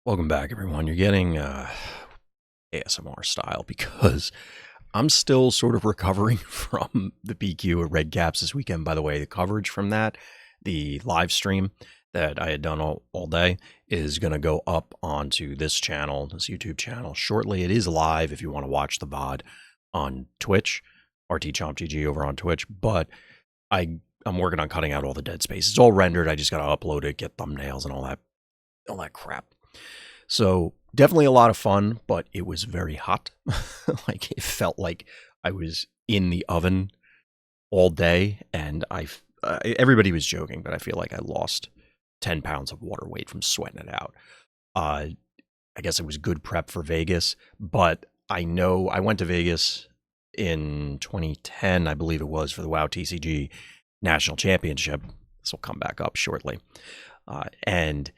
Welcome back, everyone. You're getting ASMR style because I'm still sort of recovering from the PQ at Red Caps this weekend. By the way, the coverage from that, the live stream that I had done all day, is going to go up onto this channel, this YouTube channel, shortly. It is live if you want to watch the VOD on Twitch, RTChompGG over on Twitch, but I'm working on cutting out all the dead space. It's all rendered. I just got to upload it, get thumbnails and all that crap. So definitely a lot of fun, but it was very hot. Like it felt like I was in the oven all day, and everybody was joking, but I feel like I lost 10 pounds of water weight from sweating it out. I guess it was good prep for Vegas, but I know I went to Vegas in 2010, I believe it was, for the WoW TCG National Championship. This will come back up shortly. And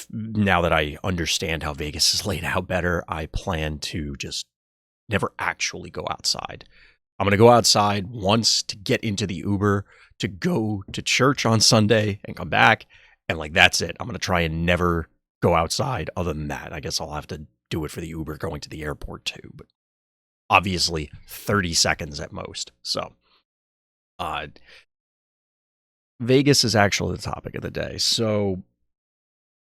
now that I understand how Vegas is laid out better, I plan to just never actually go outside. I'm going to go outside once to get into the Uber, to go to church on Sunday and come back. And like, that's it. I'm going to try and never go outside other than that. I guess I'll have to do it for the Uber going to the airport too, but obviously 30 seconds at most. So, Vegas is actually the topic of the day. So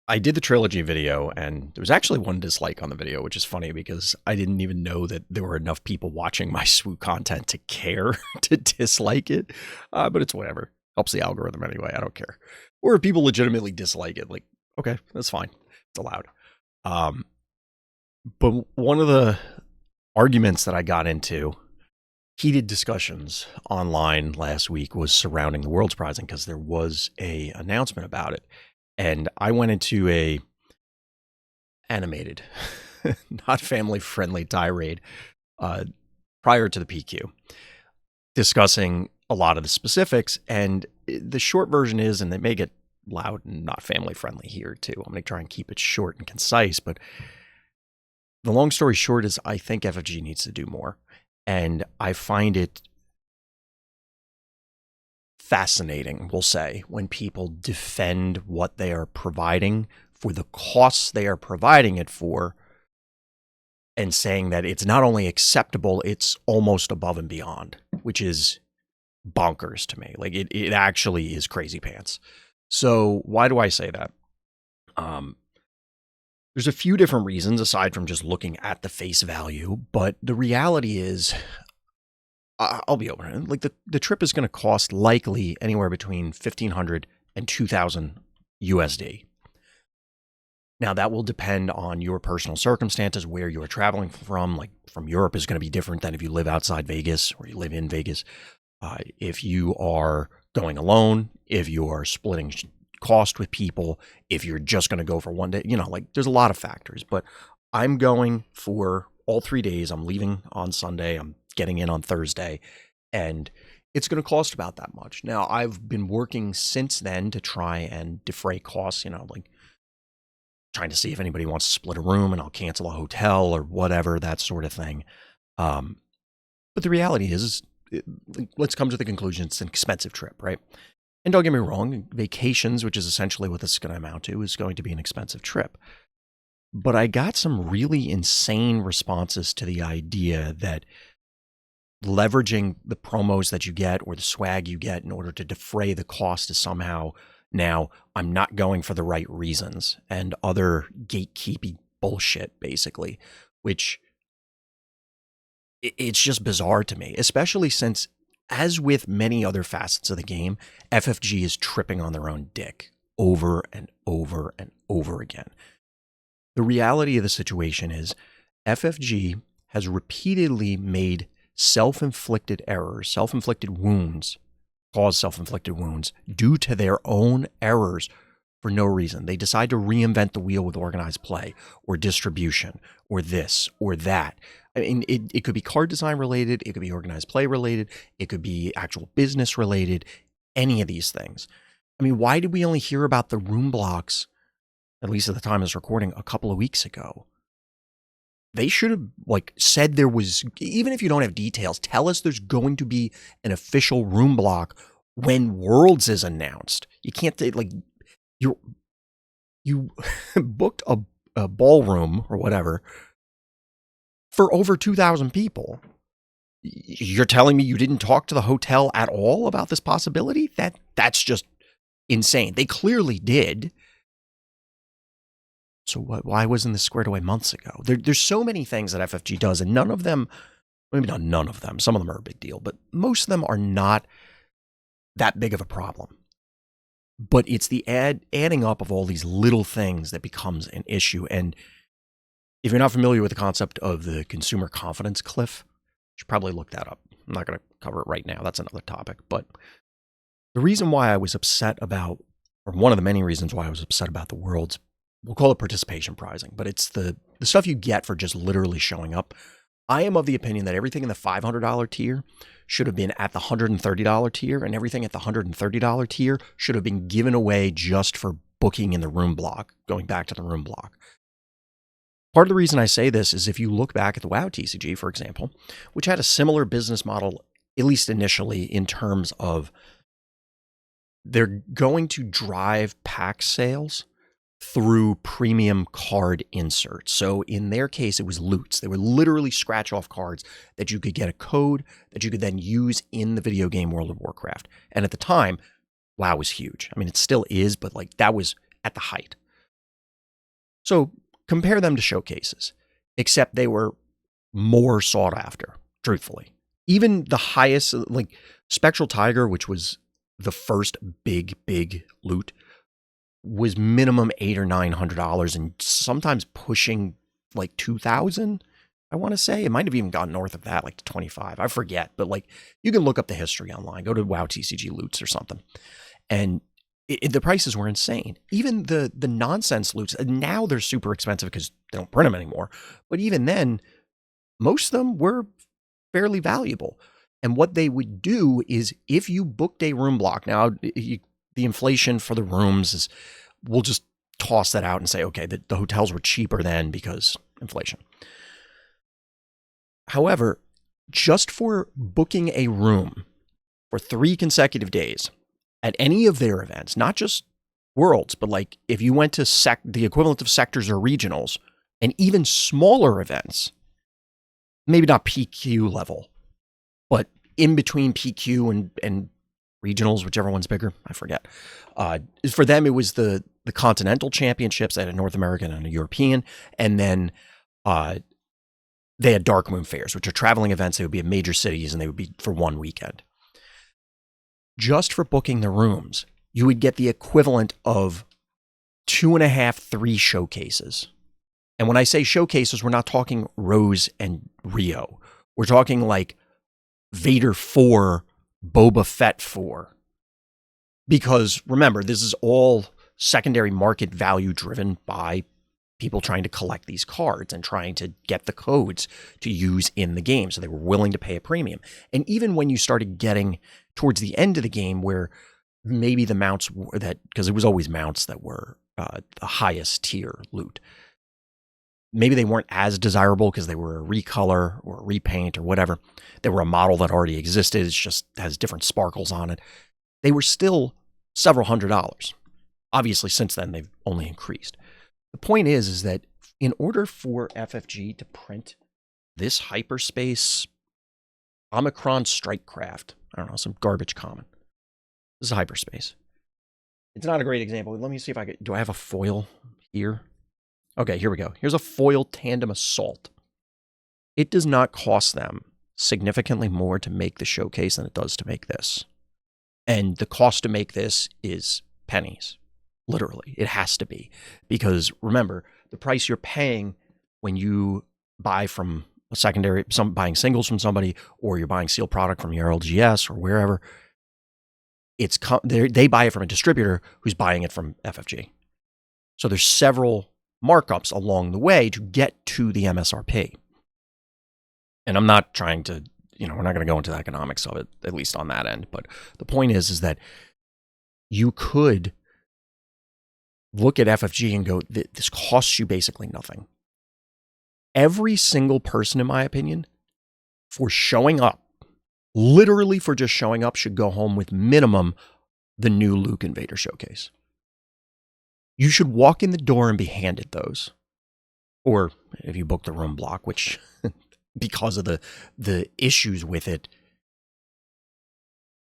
I did the trilogy video, and there was actually one dislike on the video, which is funny because I didn't even know that there were enough people watching my SWU content to care to dislike it. But it's whatever. Helps the algorithm anyway. I don't care. Or if people legitimately dislike it, like, okay, that's fine. It's allowed. But one of the arguments that I got into, heated discussions online last week, was surrounding the World's Prizing because there was a announcement about it. And I went into a animated, not family-friendly tirade prior to the PQ, discussing a lot of the specifics. And the short version is, and they may get loud and not family-friendly here too. I'm going to try and keep it short and concise. But the long story short is I think FFG needs to do more. And I find it fascinating, we'll say, when people defend what they are providing for the costs they are providing it for, and saying that it's not only acceptable, it's almost above and beyond, which is bonkers to me. Like it actually is crazy pants. So why do I say that? There's a few different reasons aside from just looking at the face value, but the reality is, I'll be open. Like the trip is going to cost likely anywhere between $1,500 and $2,000 USD. Now that will depend on your personal circumstances, where you are traveling from. Like from Europe is going to be different than if you live outside Vegas or you live in Vegas. If you are going alone, if you are splitting cost with people, if you're just going to go for one day, like there's a lot of factors. But I'm going for all 3 days. I'm leaving on Sunday. I'm getting in on Thursday, and it's going to cost about that much. Now, I've been working since then to try and defray costs, like trying to see if anybody wants to split a room and I'll cancel a hotel or whatever, that sort of thing. But the reality is let's come to the conclusion, it's an expensive trip, right? And don't get me wrong, vacations, which is essentially what this is going to amount to, is going to be an expensive trip. But I got some really insane responses to the idea that leveraging the promos that you get or the swag you get in order to defray the cost is somehow, now I'm not going for the right reasons, and other gatekeeping bullshit, basically, which it's just bizarre to me, especially since, as with many other facets of the game, FFG is tripping on their own dick over and over and over again. The reality of the situation is FFG has repeatedly made self-inflicted errors, self-inflicted wounds, caused self-inflicted wounds due to their own errors for no reason. They decide to reinvent the wheel with organized play or distribution or this or that. I mean, it could be card design related, it could be organized play related, it could be actual business related, any of these things. I mean, why did we only hear about the room blocks, at least at the time of this recording, a couple of weeks ago? They should have said there was, even if you don't have details, tell us there's going to be an official room block when Worlds is announced. You can't say you're You booked a ballroom or whatever for over 2,000 people. You're telling me you didn't talk to the hotel at all about this possibility? That's just insane. They clearly did. So why wasn't this squared away months ago? There's so many things that FFG does, and none of them, maybe not none of them, some of them are a big deal, but most of them are not that big of a problem. But it's the adding up of all these little things that becomes an issue. And if you're not familiar with the concept of the consumer confidence cliff, you should probably look that up. I'm not going to cover it right now. That's another topic. But the reason why I was upset about, or one of the many reasons why I was upset about the Worlds, we'll call it participation pricing, but it's the stuff you get for just literally showing up. I am of the opinion that everything in the $500 tier should have been at the $130 tier, and everything at the $130 tier should have been given away just for booking in the room block, going back to the room block. Part of the reason I say this is if you look back at the WoW TCG, for example, which had a similar business model, at least initially, in terms of they're going to drive pack sales through premium card inserts. So in their case, it was loots. They would literally scratch off cards that you could get a code that you could then use in the video game World of Warcraft. And at the time, WoW was huge. I mean, it still is, but like that was at the height. So compare them to showcases, except they were more sought after, truthfully. Even the highest, like Spectral Tiger, which was the first big loot, was minimum $800 or $900 and sometimes pushing like 2,000. I want to say it might have even gone north of that, like 25. I forget, but like you can look up the history online, go to WoW TCG loots or something. And the prices were insane. Even the nonsense loots, now they're super expensive because they don't print them anymore. But even then, most of them were fairly valuable. And what they would do is if you booked a room block, now the inflation for the rooms is, we'll just toss that out and say, okay, the hotels were cheaper then because inflation. However, just for booking a room for 3 consecutive days at any of their events, not just Worlds, but like if you went to the equivalent of sectors or regionals and even smaller events, maybe not PQ level, but in between PQ and regionals, whichever one's bigger, I forget. For them, it was the Continental Championships at a North American and a European, and then they had Dark Moon Fairs, which are traveling events. They would be in major cities, and they would be for one weekend. Just for booking the rooms, you would get the equivalent of 2.5, 3 showcases. And when I say showcases, we're not talking Rose and Rio. We're talking like Vader 4, Boba Fett 4. Because remember, this is all secondary market value driven by people trying to collect these cards and trying to get the codes to use in the game. So they were willing to pay a premium. And even when you started getting towards the end of the game where maybe the mounts were that, because it was always mounts that were the highest tier loot, maybe they weren't as desirable because they were a recolor or a repaint or whatever. They were a model that already existed. It just has different sparkles on it. They were still several $100s. Obviously, since then, they've only increased. The point is that in order for FFG to print this hyperspace Omicron Strikecraft, I don't know, some garbage common. This is hyperspace. It's not a great example. Let me see if I do I have a foil here? Okay, here we go. Here's a foil Tandem Assault. It does not cost them significantly more to make the showcase than it does to make this. And the cost to make this is pennies. Literally, it has to be. Because remember, the price you're paying when you buy from a secondary, buying singles from somebody, or you're buying sealed product from your LGS or wherever, they buy it from a distributor who's buying it from FFG. So there's several markups along the way to get to the MSRP. And I'm not trying to, we're not going to go into the economics of it, at least on that end. But the point is that you could look at FFG and go, this costs you basically nothing. Every single person, in my opinion, for showing up, literally for just showing up, should go home with minimum the new Luke Invader showcase. you should walk in the door and be handed those. Or if you book the room block, which because of the issues with it,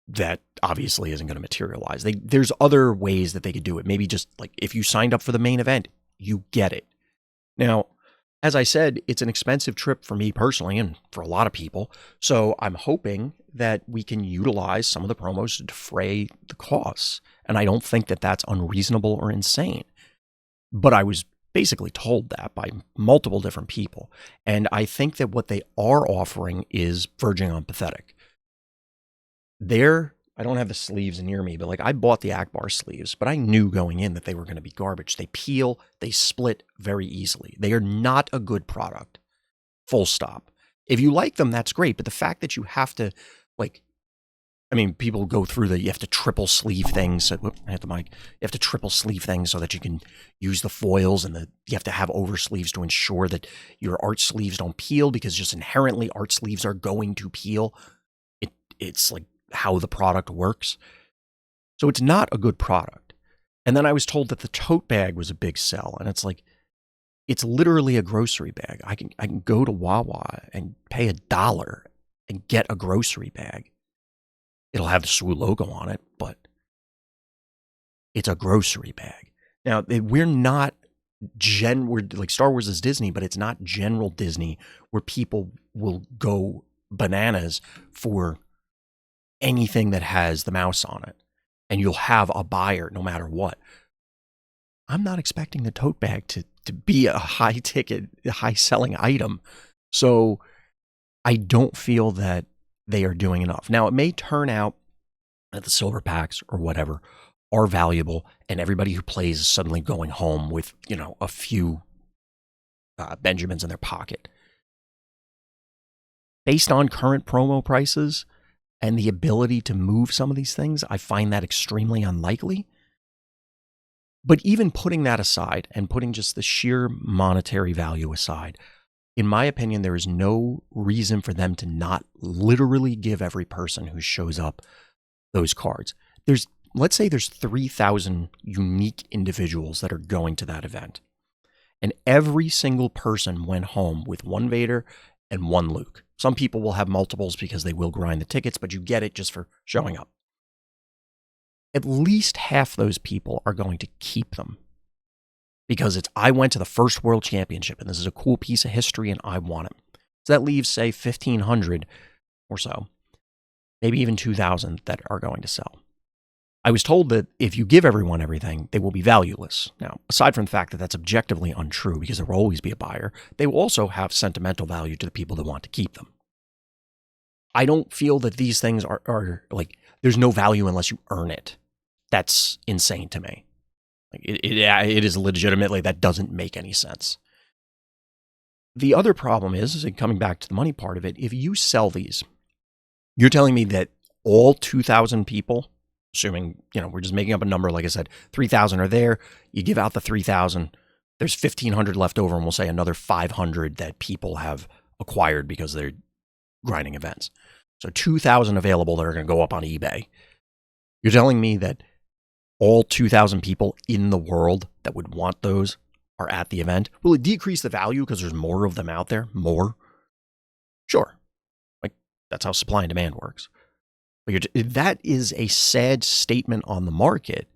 that obviously isn't going to materialize. There's other ways that they could do it. Maybe just like if you signed up for the main event, you get it. Now, as I said, it's an expensive trip for me personally and for a lot of people. So I'm hoping that we can utilize some of the promos to defray the costs. And I don't think that that's unreasonable or insane. But I was basically told that by multiple different people. And I think that what they are offering is verging on pathetic. I don't have the sleeves near me, but like I bought the Akbar sleeves, but I knew going in that they were going to be garbage. They peel, they split very easily. They are not a good product. Full stop. If you like them, that's great. But the fact that you have to, like, I mean, people go through you have to triple sleeve things. So, I hit the mic. You have to triple sleeve things so that you can use the foils, and you have to have over sleeves to ensure that your art sleeves don't peel, because just inherently art sleeves are going to peel. It's like how the product works. So it's not a good product. And then I was told that the tote bag was a big sell, and it's like, it's literally a grocery bag. I can go to Wawa and pay $1 and get a grocery bag. It'll have the SWU logo on it, but it's a grocery bag. Now, we're like Star Wars is Disney, but it's not general Disney where people will go bananas for anything that has the mouse on it, and you'll have a buyer no matter what. I'm not expecting the tote bag to be a high ticket, high selling item. So I don't feel that they are doing enough. Now, it may turn out that the silver packs or whatever are valuable, and everybody who plays is suddenly going home with, a few Benjamins in their pocket. Based on current promo prices and the ability to move some of these things, I find that extremely unlikely. But even putting that aside and putting just the sheer monetary value aside, in my opinion, there is no reason for them to not literally give every person who shows up those cards. Let's say there's 3,000 unique individuals that are going to that event, and every single person went home with one Vader and one Luke. Some people will have multiples because they will grind the tickets, but you get it just for showing up. At least half those people are going to keep them because I went to the first World Championship, and this is a cool piece of history, and I want it. So that leaves, say, 1,500 or so, maybe even 2,000 that are going to sell. I was told that if you give everyone everything, they will be valueless. Now, aside from the fact that that's objectively untrue, because there will always be a buyer, they will also have sentimental value to the people that want to keep them. I don't feel that these things are like, there's no value unless you earn it. That's insane to me. Like it is legitimately, that doesn't make any sense. The other problem is, coming back to the money part of it, if you sell these, you're telling me that all 2,000 people, assuming, we're just making up a number, like I said, 3,000 are there, you give out the 3,000, there's 1,500 left over, and we'll say another 500 that people have acquired because they're grinding events. So 2,000 available that are going to go up on eBay. You're telling me that all 2,000 people in the world that would want those are at the event? Will it decrease the value because there's more of them out there? More? Sure. Like, that's how supply and demand works. But that is a sad statement on the market,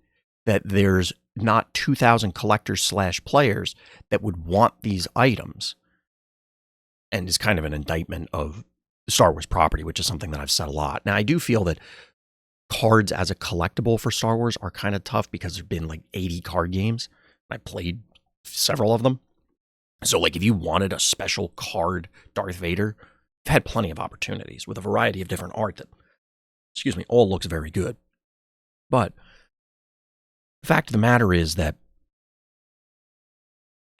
that there's not 2,000 collectors / players that would want these items, and is kind of an indictment of the Star Wars property, which is something that I've said a lot. Now, I do feel that cards as a collectible for Star Wars are kind of tough because there've been like 80 card games. I played several of them. So like if you wanted a special card Darth Vader, I've had plenty of opportunities with a variety of different art that, all looks very good. But the fact of the matter is that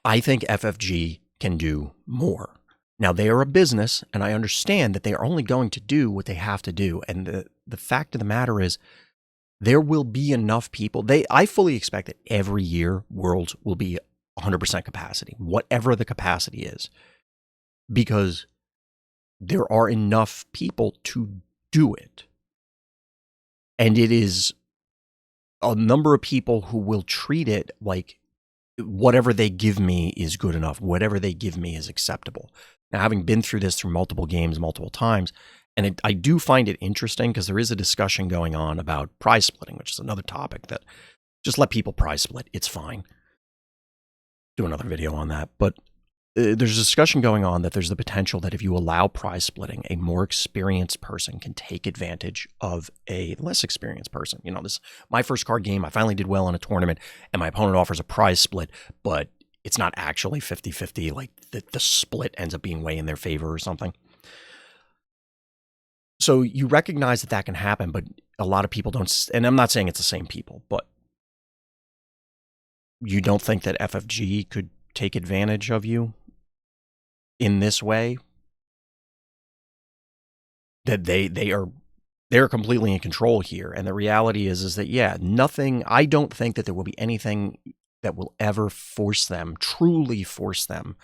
I think FFG can do more. Now, they are a business, and I understand that they are only going to do what they have to do. And the fact of the matter is, there will be enough people. I fully expect that every year Worlds will be 100% capacity, whatever the capacity is, because there are enough people to do it. And it is a number of people who will treat it like whatever they give me is good enough. Whatever they give me is acceptable. Now, having been through this through multiple games, multiple times, and I do find it interesting because there is a discussion going on about prize splitting, which is another topic that just let people prize split. It's fine. Do another video on that. But there's a discussion going on that there's the potential that if you allow prize splitting, a more experienced person can take advantage of a less experienced person. You know, this my first card game, I finally did well in a tournament, and my opponent offers a prize split, but it's not actually 50-50. Like the split ends up being way in their favor or something. So you recognize that can happen, but a lot of people don't, and I'm not saying it's the same people, but you don't think that FFG could take advantage of you in this way? That they're completely in control here. And the reality is that, yeah, nothing, I don't think that there will be anything that will ever force them, truly force them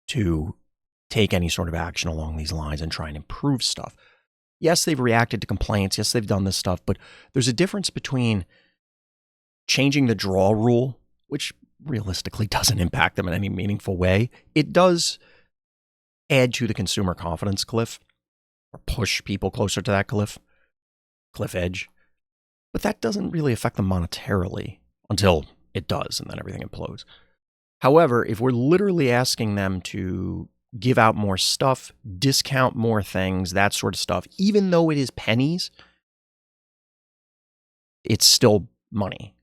to take any sort of action along these lines and try and improve stuff. Yes, they've reacted to complaints. Yes, they've done this stuff, but there's a difference between changing the draw rule, which realistically doesn't impact them in any meaningful way. It does add to the consumer confidence cliff, or push people closer to that cliff edge. But that doesn't really affect them monetarily until it does, and then everything implodes. However, if we're literally asking them to give out more stuff, discount more things, that sort of stuff, even though it is pennies, it's still money.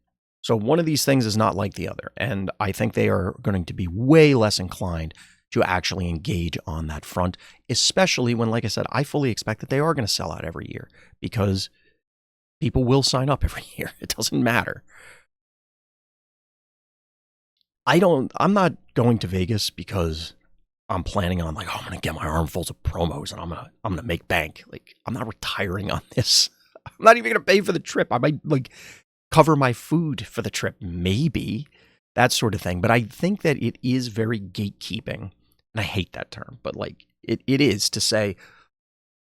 So one of these things is not like the other. And I think they are going to be way less inclined to actually engage on that front, especially when, like I said, I fully expect that they are going to sell out every year because people will sign up every year. It doesn't matter. I'm not going to Vegas because I'm planning on like, oh, I'm going to get my armfuls of promos and I'm going to make bank. Like, I'm not retiring on this. I'm not even going to pay for the trip. I might like cover my food for the trip, maybe, that sort of thing. But I think that it is very gatekeeping. And I hate that term, but like it is to say,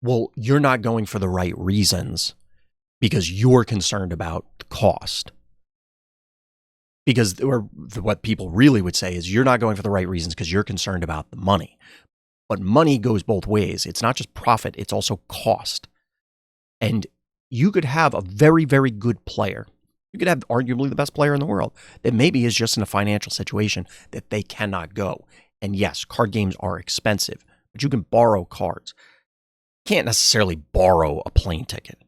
well, you're not going for the right reasons because you're concerned about the cost. Because what people really would say is you're not going for the right reasons because you're concerned about the money. But money goes both ways. It's not just profit, it's also cost. And you could have a very, very good player. You could have arguably the best player in the world that maybe is just in a financial situation that they cannot go. And yes, card games are expensive, but you can borrow cards. You can't necessarily borrow a plane ticket.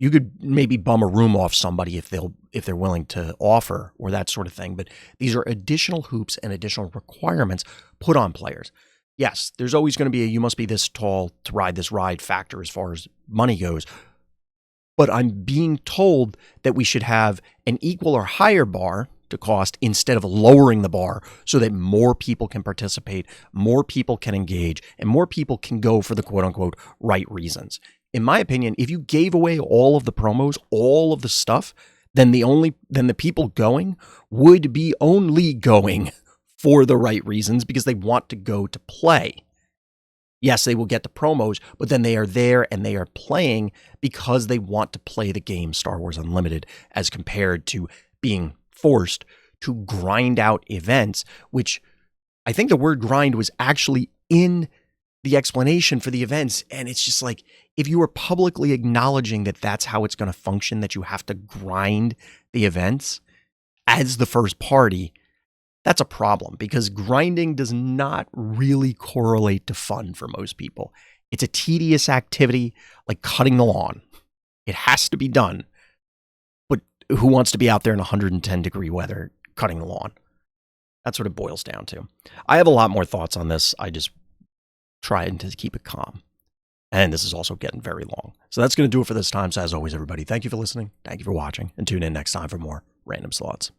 You could maybe bum a room off somebody if they're willing to offer or that sort of thing. But these are additional hoops and additional requirements put on players. Yes, there's always going to be a you must be this tall to ride this ride factor as far as money goes. But I'm being told that we should have an equal or higher bar to cost instead of lowering the bar so that more people can participate, more people can engage, and more people can go for the quote unquote right reasons. In my opinion, if you gave away all of the promos, all of the stuff, then the people going would be only going for the right reasons because they want to go to play. Yes, they will get the promos, but then they are there and they are playing because they want to play the game Star Wars Unlimited as compared to being forced to grind out events, which I think the word grind was actually in the explanation for the events. And it's just like, if you are publicly acknowledging that that's how it's going to function, that you have to grind the events as the first party, that's a problem because grinding does not really correlate to fun for most people. It's a tedious activity like cutting the lawn. It has to be done. But who wants to be out there in 110 degree weather cutting the lawn? That's what it boils down to. I have a lot more thoughts on this. I just trying to keep it calm. And this is also getting very long. So that's going to do it for this time. So as always, everybody, thank you for listening. Thank you for watching. And tune in next time for more Random Thoughts.